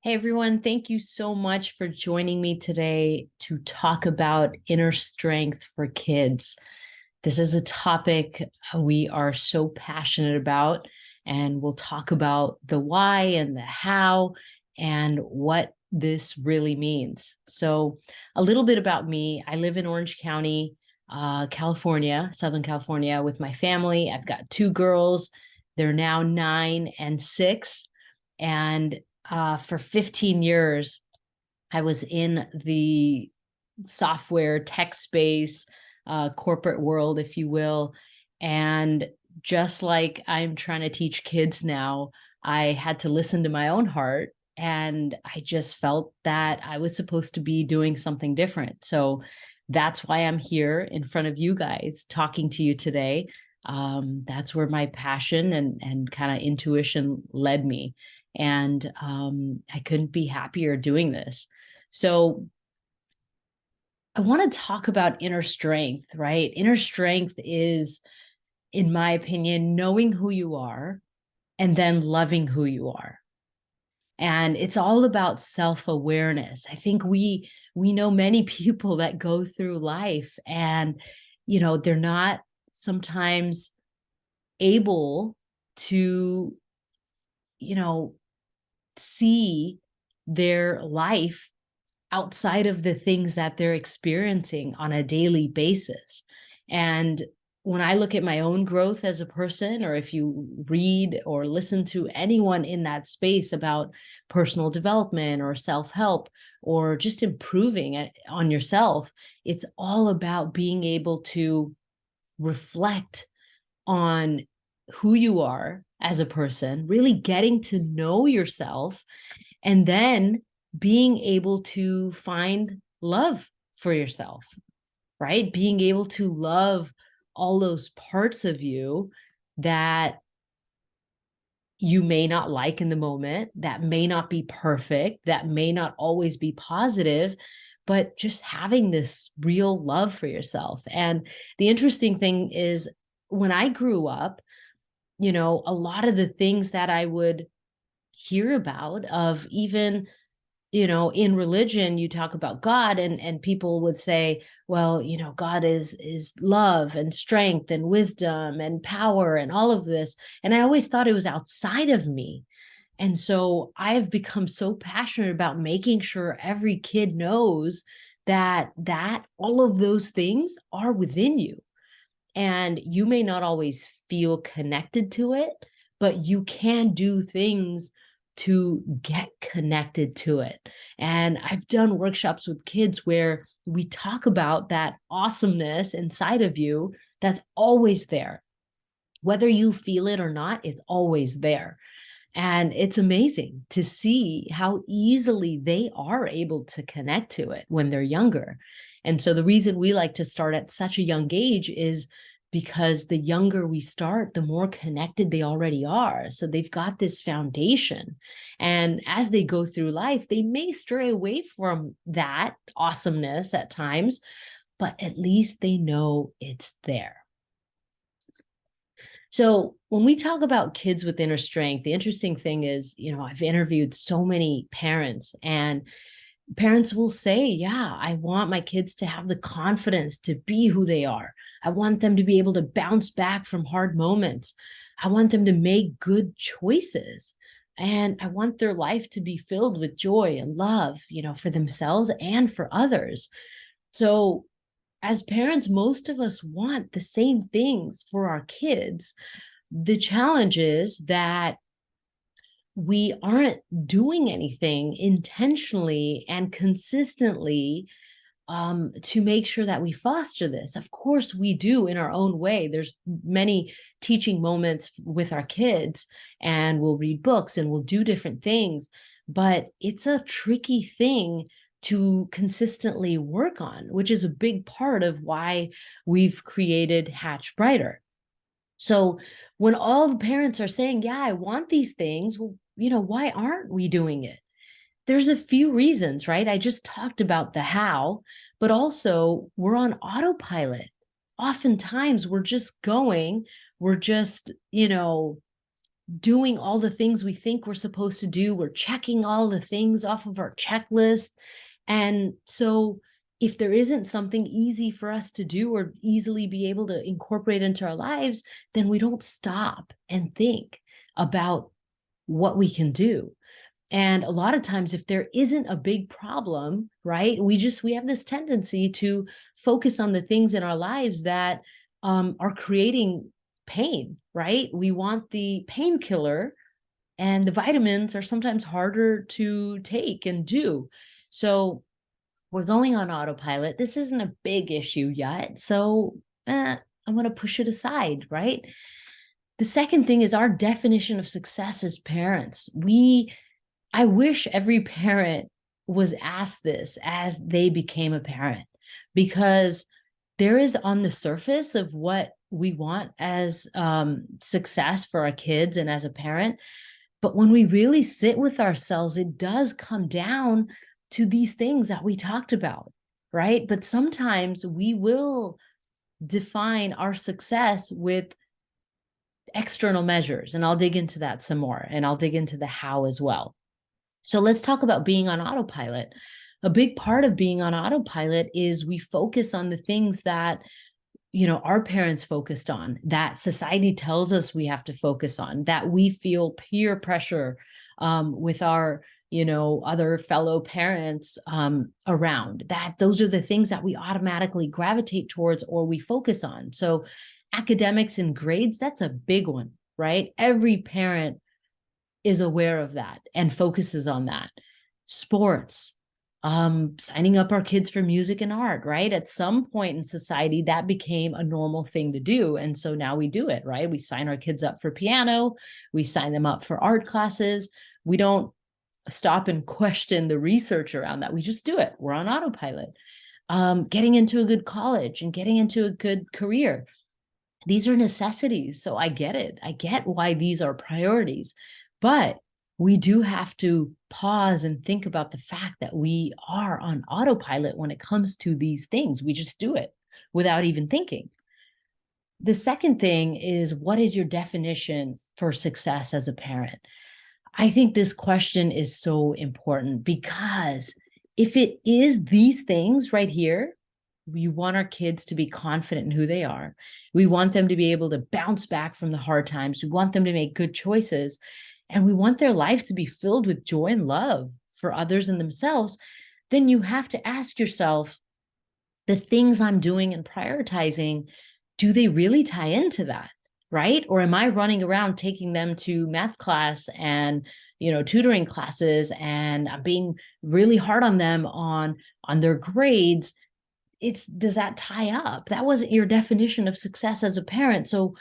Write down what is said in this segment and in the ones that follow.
Hey everyone, thank you so much for joining me today to talk about inner strength for kids. This is a topic we are so passionate about, and we'll talk about the why and the how and what this really means. So, a little bit about me. I live in Orange County, California, Southern California, with my family. I've got two girls, they're now 9 and 6. And for 15 years, I was in the software tech space, corporate world, if you will. And just like I'm trying to teach kids now, I had to listen to my own heart. And I just felt that I was supposed to be doing something different. So that's why I'm here in front of you guys talking to you today. That's where my passion and kind of intuition led me. And I couldn't be happier doing this. So I want to talk about inner strength, right? Inner strength is, in my opinion, knowing who you are and then loving who you are. And it's all about self-awareness. I think we know many people that go through life and they're not sometimes able to you know see their life outside of the things that they're experiencing on a daily basis. And when I look at my own growth as a person, or if you read or listen to anyone in that space about personal development or self-help or just improving on yourself, it's all about being able to reflect on who you are as a person, really getting to know yourself, and then being able to find love for yourself, right? Being able to love all those parts of you that you may not like in the moment, that may not be perfect, that may not always be positive, but just having this real love for yourself. And the interesting thing is, when I grew up, a lot of the things that I would hear about, of even in religion, you talk about God, and people would say, well, God is love and strength and wisdom and power and all of this. And I always thought it was outside of me. And so I have become so passionate about making sure every kid knows that all of those things are within you. And you may not always feel connected to it, but you can do things to get connected to it. And I've done workshops with kids where we talk about that awesomeness inside of you that's always there. Whether you feel it or not, it's always there. And it's amazing to see how easily they are able to connect to it when they're younger. And so the reason we like to start at such a young age is because the younger we start, the more connected they already are. So they've got this foundation. And as they go through life, they may stray away from that awesomeness at times, but at least they know it's there. So when we talk about kids with inner strength, the interesting thing is, I've interviewed so many parents, and parents will say, yeah, I want my kids to have the confidence to be who they are. I want them to be able to bounce back from hard moments. I want them to make good choices. And I want their life to be filled with joy and love, for themselves and for others. So as parents, most of us want the same things for our kids. The challenge is that we aren't doing anything intentionally and consistently to make sure that we foster this. Of course, we do in our own way. There's many teaching moments with our kids, and we'll read books and we'll do different things, but it's a tricky thing to consistently work on, which is a big part of why we've created Hatch Brighter. So when all the parents are saying, yeah, I want these things, well, why aren't we doing it? There's a few reasons, right? I just talked about the how, but also we're on autopilot. Oftentimes we're just going, we're just, doing all the things we think we're supposed to do. We're checking all the things off of our checklist. And so if there isn't something easy for us to do or easily be able to incorporate into our lives, then we don't stop and think about what we can do. And a lot of times, if there isn't a big problem, right, we have this tendency to focus on the things in our lives that are creating pain, right? We want the painkiller, and the vitamins are sometimes harder to take and do. So we're going on autopilot. This isn't a big issue yet. So I'm going to push it aside, right? The second thing is our definition of success as parents. I wish every parent was asked this as they became a parent, because there is, on the surface of what we want as success for our kids and as a parent. But when we really sit with ourselves, it does come down to these things that we talked about, right? But sometimes we will define our success with external measures, and I'll dig into that some more, and I'll dig into the how as well. So let's talk about being on autopilot. A big part of being on autopilot is we focus on the things that, our parents focused on, that society tells us we have to focus on, that we feel peer pressure with our, other fellow parents around, that those are the things that we automatically gravitate towards or we focus on. So academics and grades, that's a big one, right? Every parent is aware of that and focuses on that. Sports, signing up our kids for music and art, right? At some point in society, that became a normal thing to do. And so now we do it, right? We sign our kids up for piano, we sign them up for art classes. We don't stop and question the research around that. We just do it. We're on autopilot. Getting into a good college and getting into a good career. These are necessities. So I get it. I get why these are priorities. But we do have to pause and think about the fact that we are on autopilot when it comes to these things. We just do it without even thinking. The second thing is, what is your definition for success as a parent? I think this question is so important, because if it is these things right here, we want our kids to be confident in who they are. We want them to be able to bounce back from the hard times. We want them to make good choices. And we want their life to be filled with joy and love for others and themselves. Then you have to ask yourself, the things I'm doing and prioritizing, do they really tie into that? Right? Or am I running around taking them to math class and, tutoring classes, and I'm being really hard on them on their grades? Does that tie up? That wasn't your definition of success as a parent. So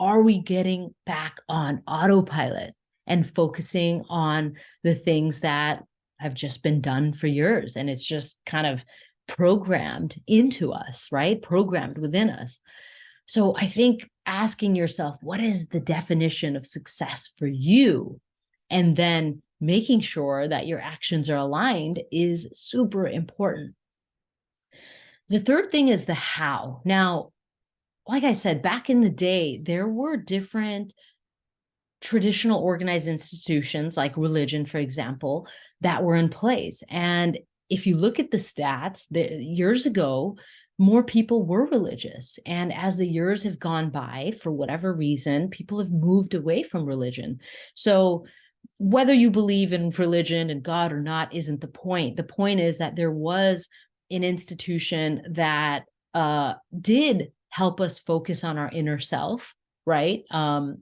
are we getting back on autopilot and focusing on the things that have just been done for years? And it's just kind of programmed into us, right? Programmed within us. So I think asking yourself, what is the definition of success for you? And then making sure that your actions are aligned is super important. The third thing is the how. Now, like I said, back in the day, there were different traditional organized institutions, like religion, for example, that were in place. And if you look at the stats, years ago, more people were religious. And as the years have gone by, for whatever reason, people have moved away from religion. So whether you believe in religion and God or not isn't the point. The point is that there was an institution that did help us focus on our inner self, right?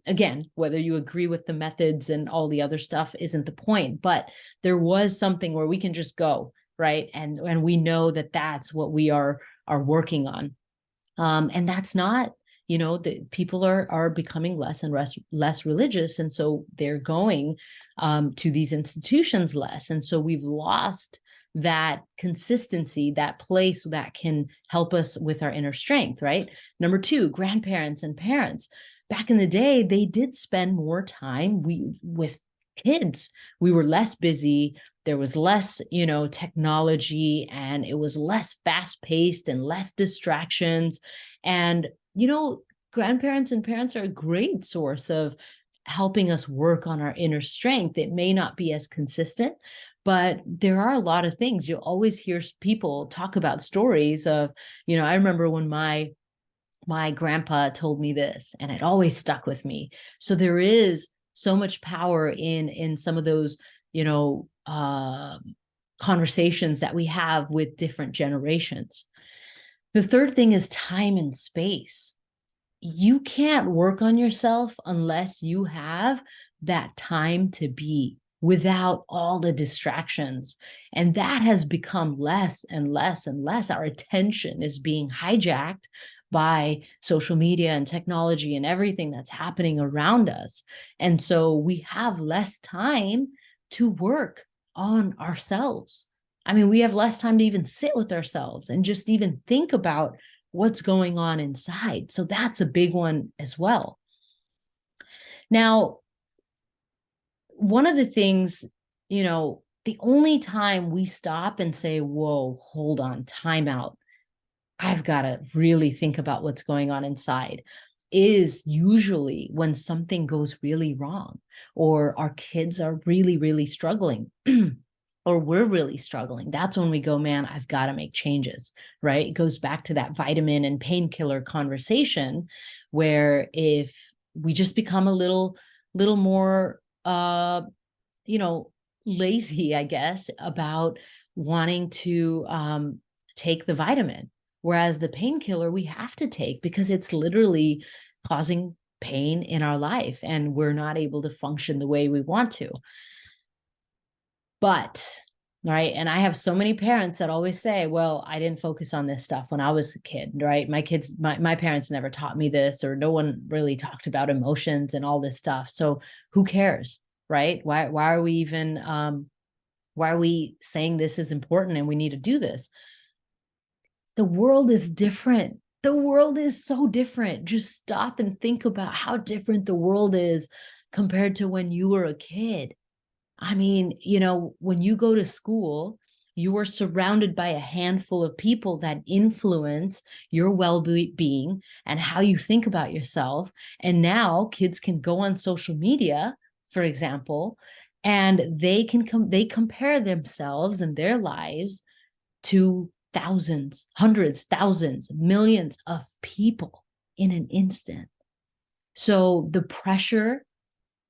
Again, whether you agree with the methods and all the other stuff isn't the point, but there was something where we can just go, right? And we know that that's what we are working on. And that's not, the people are becoming less and less religious. And so they're going to these institutions less. And so we've lost that consistency, that place that can help us with our inner strength, right? Number two, grandparents and parents. Back in the day, they did spend more time with kids. We were less busy. There was less, technology, and it was less fast paced and less distractions. And, grandparents and parents are a great source of helping us work on our inner strength. It may not be as consistent, but there are a lot of things. You'll always hear people talk about stories of, I remember when my grandpa told me this, and it always stuck with me. So there is so much power in some of those, conversations that we have with different generations. The third thing is time and space. You can't work on yourself unless you have that time to be without all the distractions. And that has become less and less and less. Our attention is being hijacked by social media and technology and everything that's happening around us. And so we have less time to work on ourselves. I mean, we have less time to even sit with ourselves and just even think about what's going on inside. So that's a big one as well. Now, one of the things, the only time we stop and say, whoa, hold on, time out, I've got to really think about what's going on inside, is usually when something goes really wrong, or our kids are really, really struggling. Or we're really struggling. That's when we go, man, I've got to make changes, right? It goes back to that vitamin and painkiller conversation, where if we just become a little more, lazy, I guess, about wanting to take the vitamin, whereas the painkiller we have to take because it's literally causing pain in our life and we're not able to function the way we want to. But, right, and I have so many parents that always say, well, I didn't focus on this stuff when I was a kid, right? My parents never taught me this, or no one really talked about emotions and all this stuff. So who cares, right? Why are we even, why are we saying this is important and we need to do this? The world is different. The world is so different. Just stop and think about how different the world is compared to when you were a kid. I mean, when you go to school, you are surrounded by a handful of people that influence your well-being and how you think about yourself. And now kids can go on social media, for example, and they compare themselves and their lives to thousands, hundreds, thousands, millions of people in an instant. So the pressure,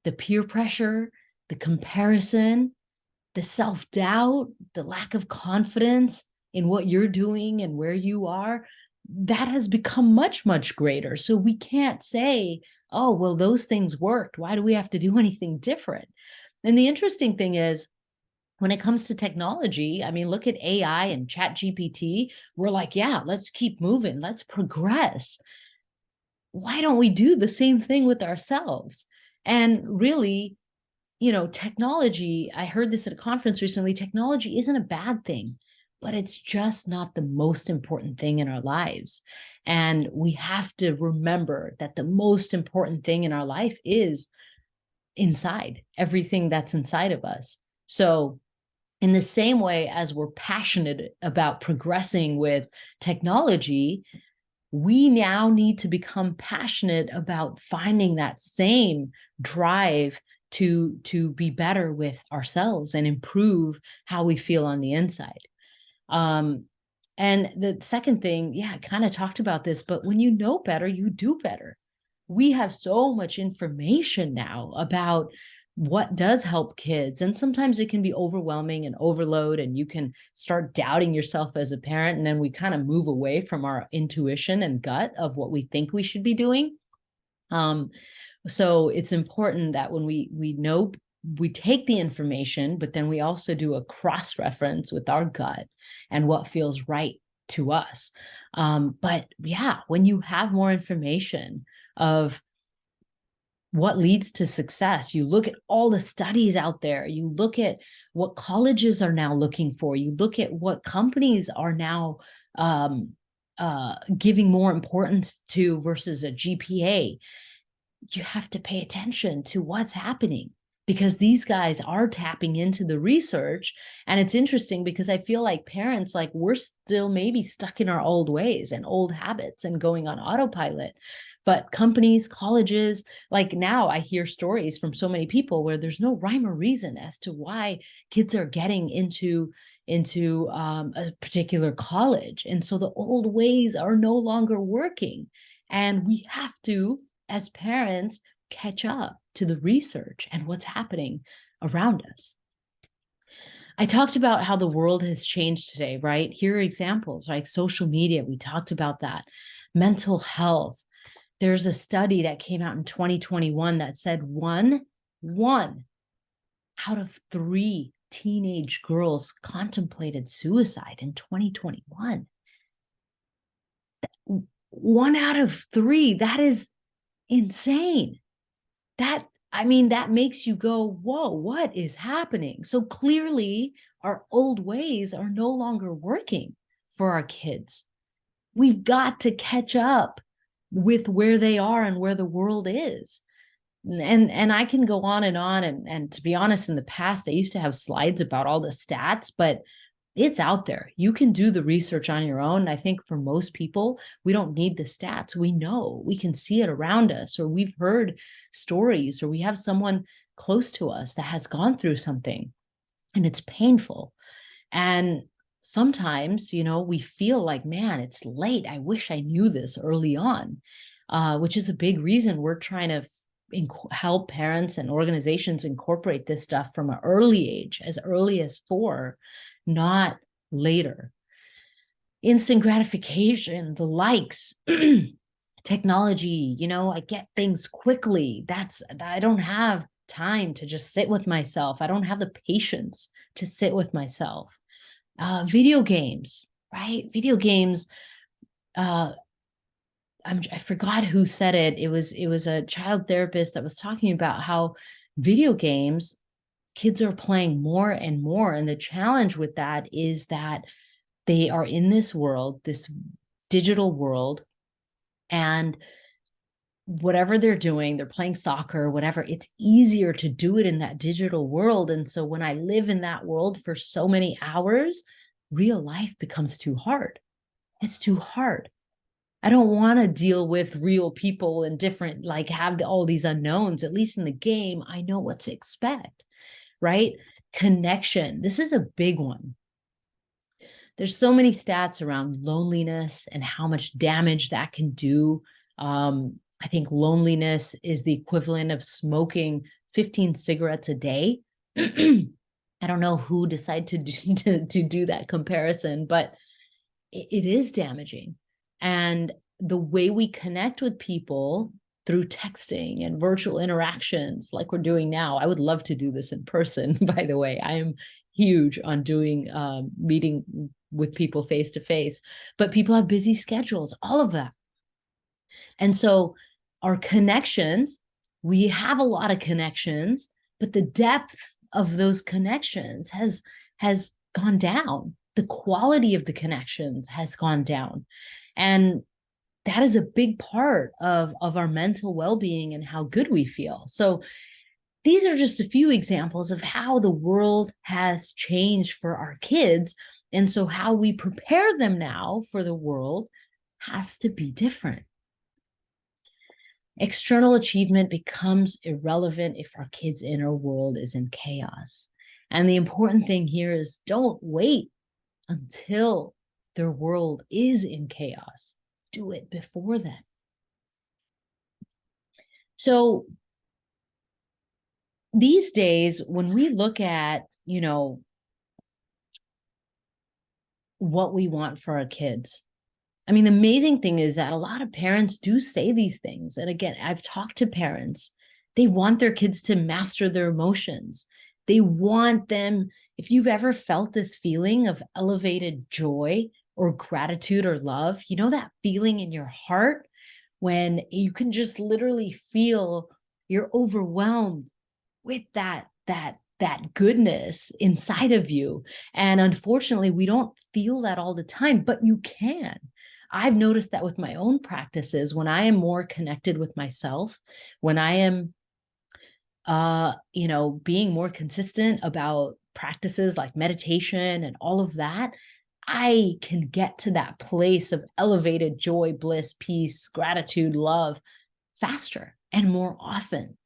the peer pressure, the comparison, the self-doubt, the lack of confidence in what you're doing and where you are, that has become much, much greater. So we can't say, oh, well, those things worked. Why do we have to do anything different? And the interesting thing is, when it comes to technology, I mean, look at AI and ChatGPT. We're like, yeah, let's keep moving. Let's progress. Why don't we do the same thing with ourselves? And really, technology, I heard this at a conference recently, technology isn't a bad thing, but it's just not the most important thing in our lives. And we have to remember that the most important thing in our life is inside, everything that's inside of us. So in the same way as we're passionate about progressing with technology, we now need to become passionate about finding that same drive to be better with ourselves and improve how we feel on the inside. And the second thing, yeah, I kind of talked about this, but when you know better, you do better. We have so much information now about what does help kids. And sometimes it can be overwhelming and overload, and you can start doubting yourself as a parent. And then we kind of move away from our intuition and gut of what we think we should be doing. So it's important that when we know, we take the information, but then we also do a cross-reference with our gut and what feels right to us. But yeah, when you have more information of what leads to success, you look at all the studies out there, you look at what colleges are now looking for, you look at what companies are now giving more importance to versus a GPA. You have to pay attention to what's happening, because these guys are tapping into the research. And it's interesting because I feel like parents, like, we're still maybe stuck in our old ways and old habits and going on autopilot. But companies, colleges, like, now I hear stories from so many people where there's no rhyme or reason as to why kids are getting into a particular college. And so the old ways are no longer working. And we have to, as parents, catch up to the research and what's happening around us. I talked about how the world has changed today, right? Here are examples like social media. We talked about that. Mental health. There's a study that came out in 2021 that said one out of 3 teenage girls contemplated suicide in 2021. 1 out of 3. That is insane. That makes you go, whoa, what is happening? So clearly our old ways are no longer working for our kids. We've got to catch up with where they are and where the world is. And I can go on, and to be honest, in the past I used to have slides about all the stats, but it's out there. You can do the research on your own. I think for most people, we don't need the stats. We know, we can see it around us, or we've heard stories, or we have someone close to us that has gone through something and it's painful. And sometimes, we feel like, man, it's late. I wish I knew this early on, which is a big reason we're trying to help parents and organizations incorporate this stuff from an early age, as early as 4, not later. Instant gratification, the likes, technology, I get things quickly. I don't have time to just sit with myself. I don't have the patience to sit with myself. Video games, right? Video games, I forgot who said it. It was a child therapist that was talking about how video games, kids are playing more and more. And the challenge with that is that they are in this world, this digital world, and whatever they're doing, they're playing soccer, whatever, it's easier to do it in that digital world. And so when I live in that world for so many hours, real life becomes too hard. It's too hard. I don't want to deal with real people and different, like, have all these unknowns. At least in the game, I know what to expect, right? Connection. This is a big one. There's so many stats around loneliness and how much damage that can do. I think loneliness is the equivalent of smoking 15 cigarettes a day. I don't know who decided to do that comparison, but it is damaging. And the way we connect with people through texting and virtual interactions like we're doing now, I would love to do this in person, by the way. I am huge on doing meeting with people face to face, but people have busy schedules, all of that. And so our connections, we have a lot of connections, but the depth of those connections has gone down. The quality of the connections has gone down. And that is a big part of our mental well-being and how good we feel. So these are just a few examples of how the world has changed for our kids. And so how we prepare them now for the world has to be different. External achievement becomes irrelevant if our kids' inner world is in chaos. And the important thing here is don't wait until their world is in chaos. Do it before then. So these days, when we look at, what we want for our kids, I mean, the amazing thing is that a lot of parents do say these things. And again, I've talked to parents. They want their kids to master their emotions. They want them, if you've ever felt this feeling of elevated joy or gratitude or love, that feeling in your heart when you can just literally feel you're overwhelmed with that goodness inside of you. And unfortunately, we don't feel that all the time, but you can. I've noticed that with my own practices, when I am more connected with myself, when I am being more consistent about practices like meditation and all of that, I can get to that place of elevated joy, bliss, peace, gratitude, love faster and more often.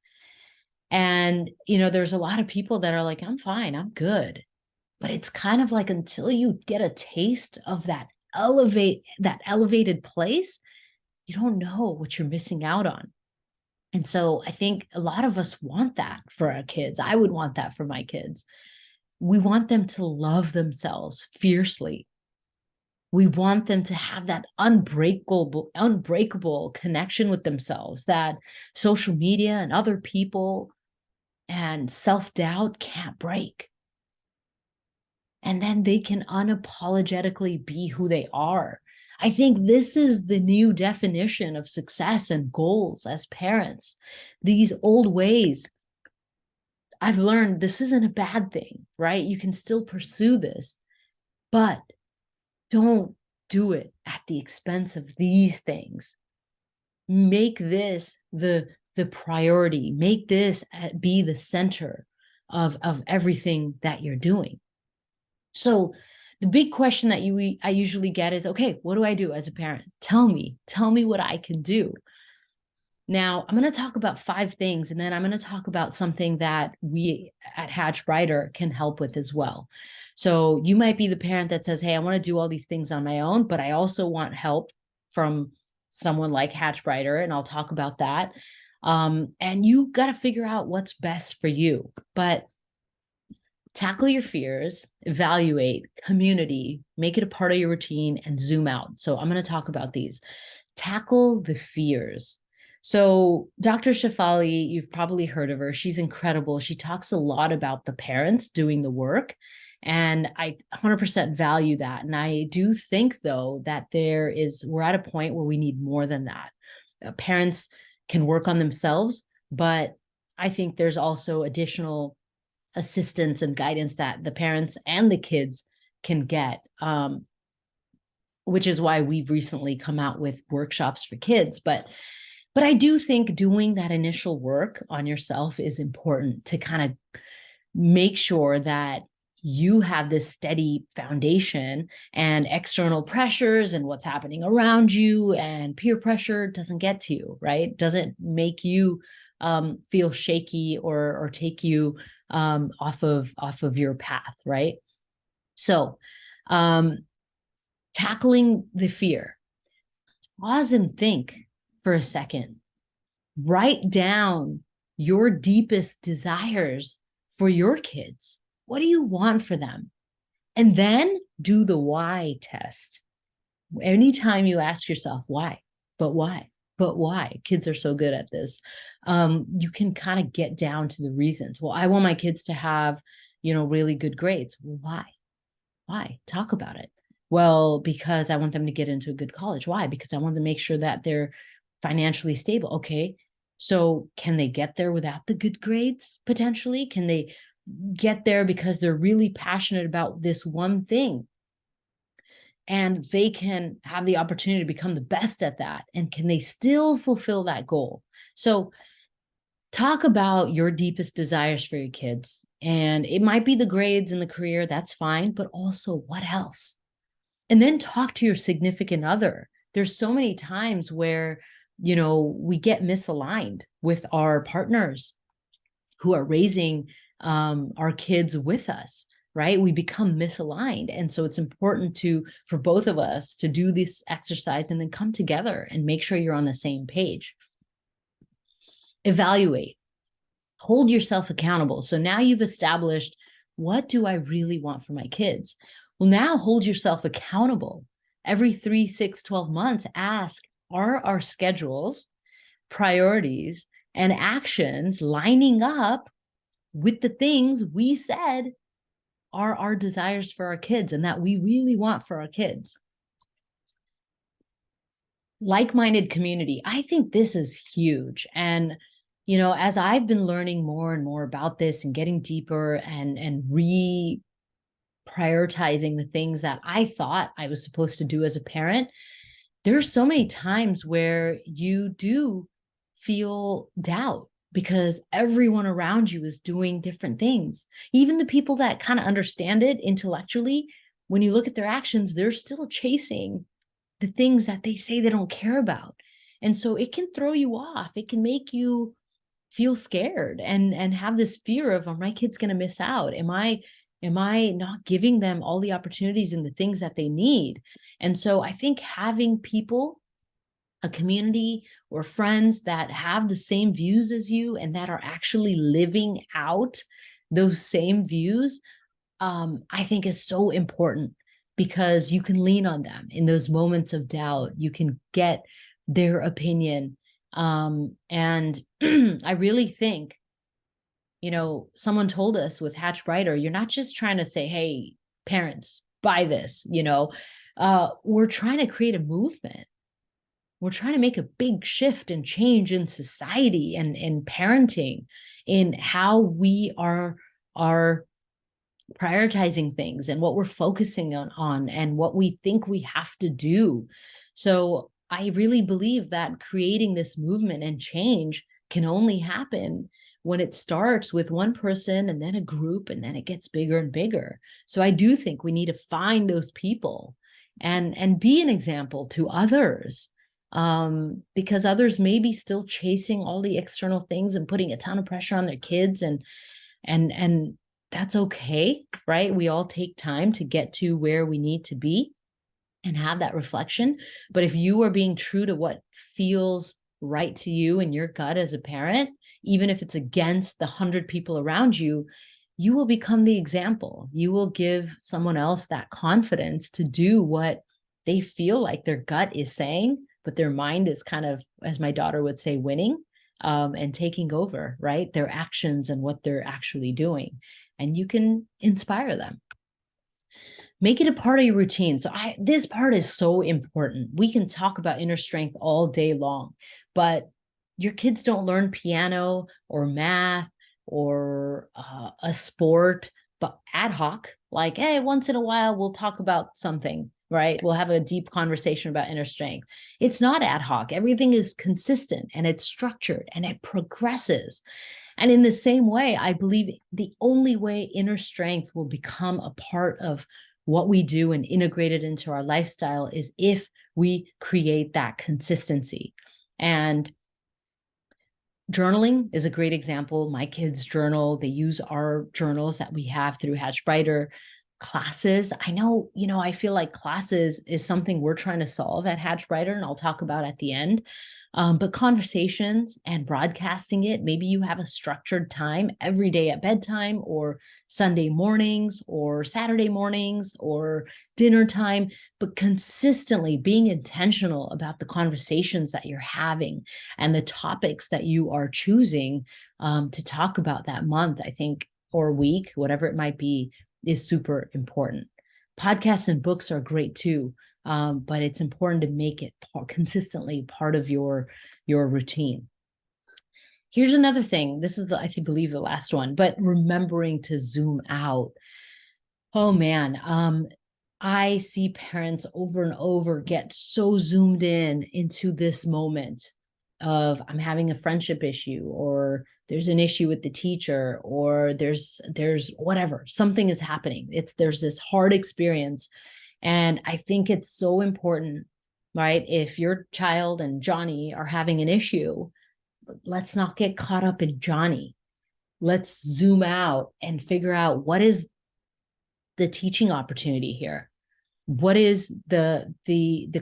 And, there's a lot of people that are like, I'm fine, I'm good. But it's kind of like until you get a taste of that elevated place, you don't know what you're missing out on. And so I think a lot of us want that for our kids. I would want that for my kids. We want them to love themselves fiercely. We want them to have that unbreakable connection with themselves that social media and other people and self-doubt can't break. And then they can unapologetically be who they are. I think this is the new definition of success and goals as parents. These old ways, I've learned this isn't a bad thing, right? You can still pursue this, but don't do it at the expense of these things. Make this the priority. Make this be the center of everything that you're doing. So the big question that I usually get is, okay, what do I do as a parent? Tell me what I can do. Now, I'm going to talk about 5 things, and then I'm going to talk about something that we at Hatch Brighter can help with as well. So you might be the parent that says, hey, I want to do all these things on my own, but I also want help from someone like Hatch Brighter, and I'll talk about that. And you got to figure out what's best for you. But tackle your fears, evaluate, community, make it a part of your routine, and zoom out. So I'm going to talk about these. Tackle the fears. So Dr. Shefali, you've probably heard of her. She's incredible. She talks a lot about the parents doing the work. And I 100% value that. And I do think, though, that we're at a point where we need more than that. Parents can work on themselves, but I think there's also additional assistance and guidance that the parents and the kids can get, which is why we've recently come out with workshops for kids. But I do think doing that initial work on yourself is important to kind of make sure that you have this steady foundation and external pressures and what's happening around you and peer pressure doesn't get to you, right? Doesn't make you feel shaky or take you off of your path, right? So tackling the fear, pause and think for a second. Write down your deepest desires for your kids. What do you want for them? And then do the why test. Anytime you ask yourself, why? But why? But why? Kids are so good at this. You can kind of get down to the reasons. Well, I want my kids to have, really good grades. Well, why? Why? Talk about it. Well, because I want them to get into a good college. Why? Because I want to make sure that they're financially stable. Okay. So can they get there without the good grades potentially? Can they get there because they're really passionate about this one thing? And they can have the opportunity to become the best at that. And can they still fulfill that goal? So talk about your deepest desires for your kids. And it might be the grades and the career, that's fine, but also what else? And then talk to your significant other. There's so many times where, we get misaligned with our partners who are raising our kids with us, right? We become misaligned. And so it's important for both of us to do this exercise and then come together and make sure you're on the same page. Evaluate, hold yourself accountable. So now you've established, what do I really want for my kids? Well, now hold yourself accountable. Every 3, 6, 12 months, ask, are our schedules, priorities, and actions lining up with the things we said are our desires for our kids and that we really want for our kids? Like-minded community. I think this is huge. And, as I've been learning more and more about this and getting deeper and prioritizing the things that I thought I was supposed to do as a parent, there's so many times where you do feel doubt. because everyone around you is doing different things. Even the people that kind of understand it intellectually, when you look at their actions, they're still chasing the things that they say they don't care about. And so it can throw you off. It can make you feel scared and have this fear of, are my kids going to miss out? Am I not giving them all the opportunities and the things that they need? And so I think having people, a community or friends that have the same views as you and that are actually living out those same views, I think is so important, because you can lean on them in those moments of doubt. You can get their opinion. And I really think, someone told us with Hatch Brighter, you're not just trying to say, hey, parents, buy this, we're trying to create a movement. We're trying to make a big shift and change in society and in parenting, in how we are prioritizing things and what we're focusing on and what we think we have to do. So I really believe that creating this movement and change can only happen when it starts with one person and then a group, and then it gets bigger and bigger. So I do think we need to find those people and be an example to others, because others may be still chasing all the external things and putting a ton of pressure on their kids, and that's okay, right? We all take time to get to where we need to be and have that reflection. But if you are being true to what feels right to you in your gut as a parent, even if it's against the 100 people around you, you will become the example. You will give someone else that confidence to do what they feel like their gut is saying, but their mind is kind of, as my daughter would say, winning, and taking over, right? Their actions and what they're actually doing. And you can inspire them. Make it a part of your routine. So this part is so important. We can talk about inner strength all day long, but your kids don't learn piano or math or a sport, but ad hoc, like, hey, once in a while we'll talk about something, right? We'll have a deep conversation about inner strength. It's not ad hoc. Everything is consistent and it's structured and it progresses. And in the same way, I believe the only way inner strength will become a part of what we do and integrate it into our lifestyle is if we create that consistency. And journaling is a great example. My kids journal. They use our journals that we have through Hatch Brighter. Classes, I know, I feel like classes is something we're trying to solve at Hatch Brighter, and I'll talk about at the end. But conversations and broadcasting it, maybe you have a structured time every day at bedtime or Sunday mornings or Saturday mornings or dinner time, but consistently being intentional about the conversations that you're having and the topics that you are choosing to talk about that month, I think, or week, whatever it might be, is super important. Podcasts and books are great too. But it's important to make it consistently part of your routine. Here's another thing. This is, I believe, the last one, but remembering to zoom out. Oh man, I see parents over and over get so zoomed into this moment of, I'm having a friendship issue, or there's an issue with the teacher, or there's whatever, something is happening. There's this hard experience. And I think it's so important, right? If your child and Johnny are having an issue, let's not get caught up in Johnny. Let's zoom out and figure out, what is the teaching opportunity here? What is the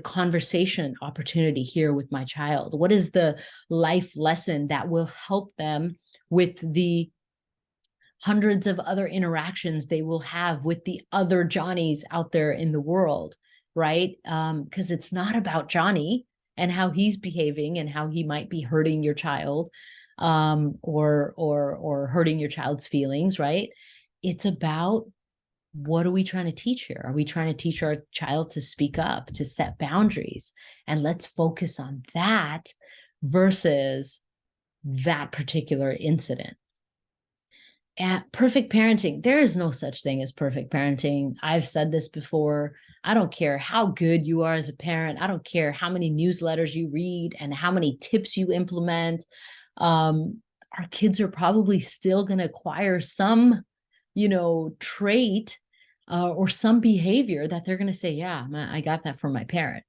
conversation opportunity here with my child? What is the life lesson that will help them with the hundreds of other interactions they will have with the other Johnnies out there in the world, right? Because it's not about Johnny and how he's behaving and how he might be hurting your child, or hurting your child's feelings, right? It's about, what are we trying to teach here? Are we trying to teach our child to speak up, to set boundaries? And let's focus on that versus that particular incident. At perfect parenting, there is no such thing as perfect parenting. I've said this before. I don't care how good you are as a parent. I don't care how many newsletters you read and how many tips you implement. our kids are probably still going to acquire some, trait or some behavior that they're going to say, yeah, I got that from my parent.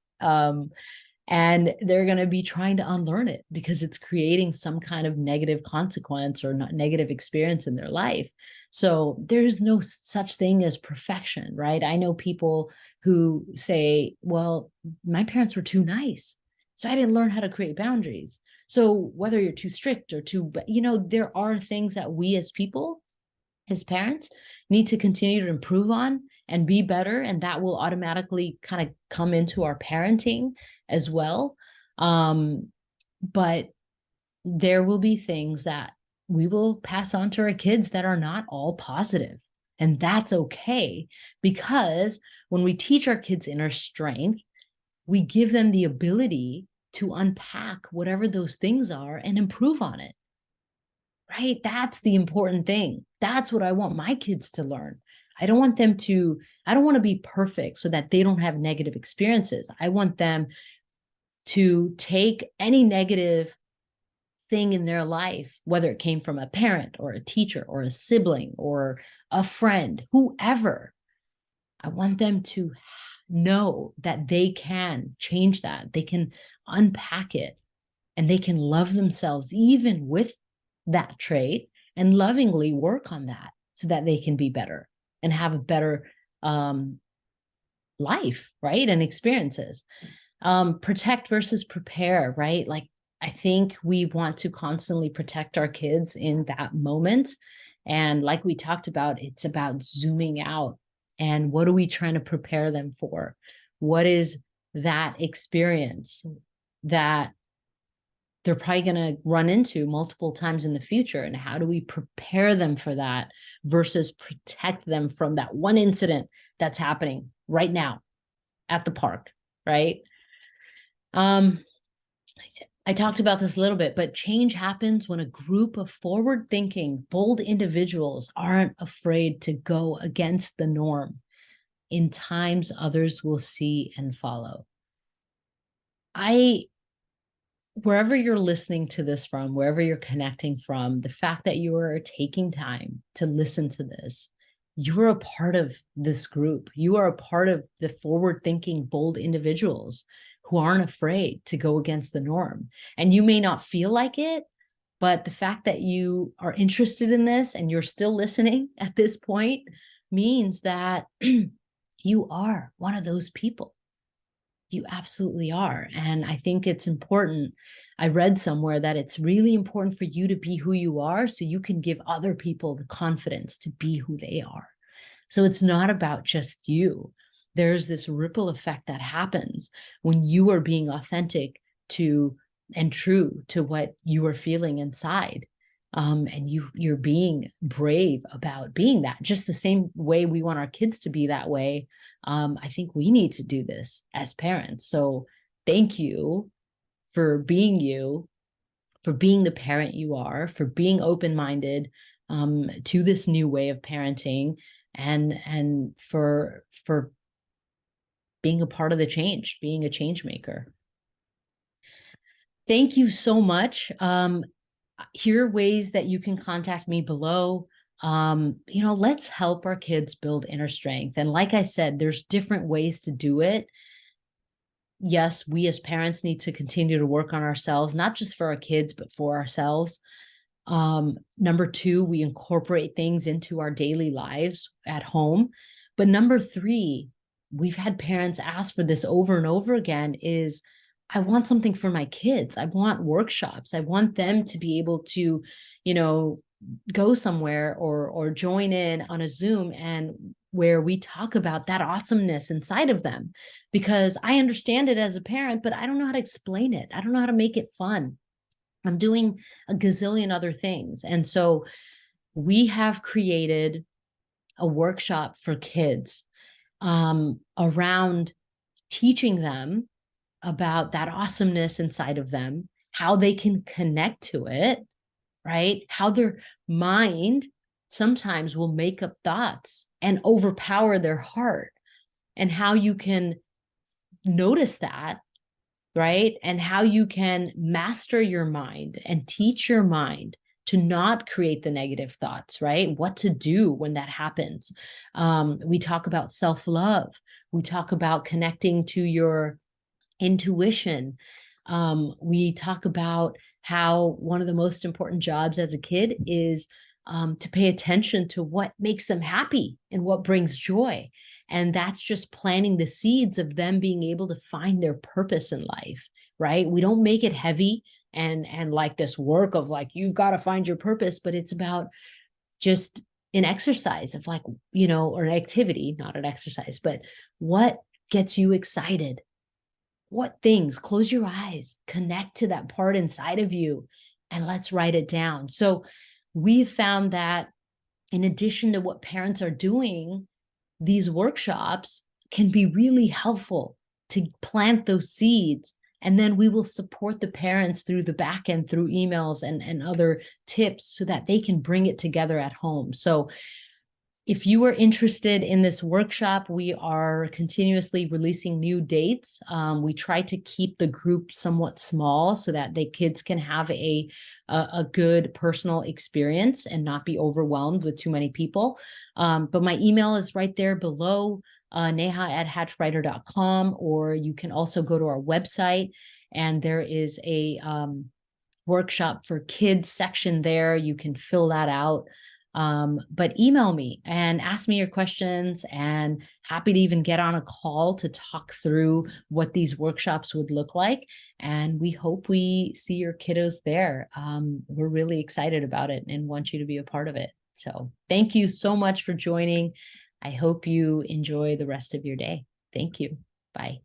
And they're going to be trying to unlearn it because it's creating some kind of negative consequence or not negative experience in their life. So there's no such thing as perfection, right? I know people who say, well, my parents were too nice, so I didn't learn how to create boundaries. So whether you're too strict or too, there are things that we as people, as parents, need to continue to improve on and be better. And that will automatically kind of come into our parenting as well. But there will be things that we will pass on to our kids that are not all positive. And that's okay, because when we teach our kids inner strength, we give them the ability to unpack whatever those things are and improve on it. Right? That's the important thing. That's what I want my kids to learn. I don't want to be perfect so that they don't have negative experiences. I want them to take any negative thing in their life, whether it came from a parent or a teacher or a sibling or a friend, whoever. I want them to know that they can change that. They can unpack it and they can love themselves even with that trait and lovingly work on that so that they can be better and have a better life, right? And experiences. Protect versus prepare, right? Like, I think we want to constantly protect our kids in that moment. And like we talked about, it's about zooming out and what are we trying to prepare them for? What is that experience that they're probably going to run into multiple times in the future? And how do we prepare them for that versus protect them from that one incident that's happening right now at the park, right? I talked about this a little bit, but change happens when a group of forward-thinking, bold individuals aren't afraid to go against the norm in times others will see and follow. Wherever you're listening to this from, wherever you're connecting from, the fact that you are taking time to listen to this, you're a part of this group. You are a part of the forward-thinking, bold individuals who aren't afraid to go against the norm. And you may not feel like it, but the fact that you are interested in this and you're still listening at this point means that you are one of those people. You absolutely are. And I think it's important. I read somewhere that it's really important for you to be who you are so you can give other people the confidence to be who they are. So it's not about just you. There's this ripple effect that happens when you are being authentic to and true to what you are feeling inside. And you're being brave about being that, just the same way we want our kids to be that way. I think we need to do this as parents. So thank you for being you, for being the parent you are, for being open-minded to this new way of parenting, and for being a part of the change, being a change maker. Thank you so much. Here are ways that you can contact me below. Let's help our kids build inner strength. And like I said, there's different ways to do it. Yes, we as parents need to continue to work on ourselves, not just for our kids, but for ourselves. Number two, we incorporate things into our daily lives at home. But number three, we've had parents ask for this over and over again, is I want something for my kids. I want workshops. I want them to be able to, go somewhere or join in on a Zoom and where we talk about that awesomeness inside of them, because I understand it as a parent, but I don't know how to explain it. I don't know how to make it fun. I'm doing a gazillion other things. And so we have created a workshop for kids around teaching them about that awesomeness inside of them, how they can connect to it, right? How their mind sometimes will make up thoughts and overpower their heart, and how you can notice that, right? And how you can master your mind and teach your mind to not create the negative thoughts, right? What to do when that happens. We talk about self-love. We talk about connecting to your intuition. We talk about how one of the most important jobs as a kid is to pay attention to what makes them happy and what brings joy. And that's just planting the seeds of them being able to find their purpose in life, right? We don't make it heavy and like this work of like, you've got to find your purpose, but it's about just an exercise of like, or an activity, not an exercise, but what gets you excited? What things? Close your eyes, connect to that part inside of you, and let's write it down. So we've found that in addition to what parents are doing, these workshops can be really helpful to plant those seeds. And then we will support the parents through the back end, through emails and other tips so that they can bring it together at home. So if you are interested in this workshop, we are continuously releasing new dates. We try to keep the group somewhat small so that the kids can have a good personal experience and not be overwhelmed with too many people. But my email is right there below, neha@hatchwriter.com, or you can also go to our website and there is a workshop for kids section there. You can fill that out. But email me and ask me your questions, and happy to even get on a call to talk through what these workshops would look like. And we hope we see your kiddos there. We're really excited about it and want you to be a part of it. So thank you so much for joining. I hope you enjoy the rest of your day. Thank you. Bye.